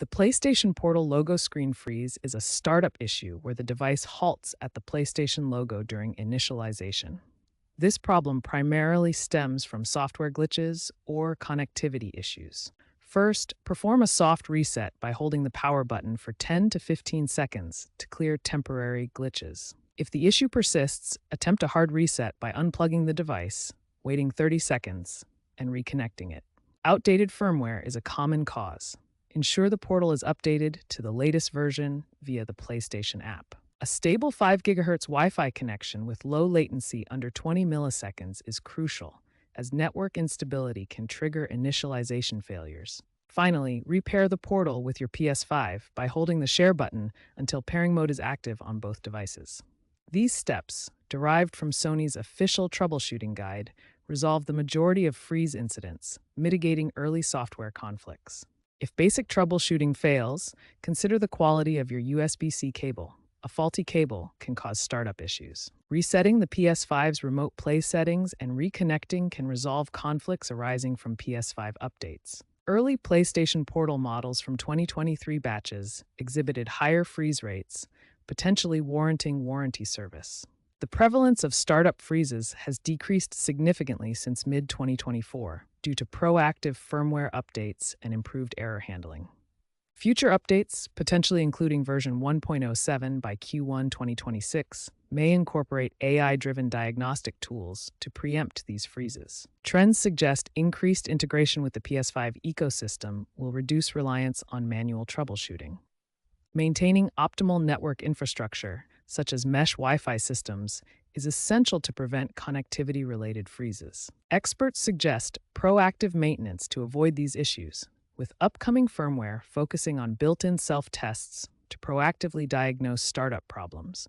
The PlayStation Portal logo screen freeze is a startup issue where the device halts at the PlayStation logo during initialization. This problem primarily stems from software glitches or connectivity issues. First, perform a soft reset by holding the power button for 10 to 15 seconds to clear temporary glitches. If the issue persists, attempt a hard reset by unplugging the device, waiting 30 seconds, and reconnecting it. Outdated firmware is a common cause. Ensure the portal is updated to the latest version via the PlayStation app. A stable 5 GHz Wi-Fi connection with low latency under 20 milliseconds is crucial, as network instability can trigger initialization failures. Finally, repair the portal with your PS5 by holding the share button until pairing mode is active on both devices. These steps, derived from Sony's official troubleshooting guide, resolve the majority of freeze incidents, mitigating early software conflicts. If basic troubleshooting fails, consider the quality of your USB-C cable. A faulty cable can cause startup issues. Resetting the PS5's remote play settings and reconnecting can resolve conflicts arising from PS5 updates. Early PlayStation Portal models from 2023 batches exhibited higher freeze rates, potentially warranting warranty service. The prevalence of startup freezes has decreased significantly since mid-2024 due to proactive firmware updates and improved error handling. Future updates, potentially including version 1.07 by Q1 2026, may incorporate AI-driven diagnostic tools to preempt these freezes. Trends suggest increased integration with the PS5 ecosystem will reduce reliance on manual troubleshooting. Maintaining optimal network infrastructure, such as mesh Wi-Fi systems, is essential to prevent connectivity-related freezes. Experts suggest proactive maintenance to avoid these issues, with upcoming firmware focusing on built-in self-tests to proactively diagnose startup problems.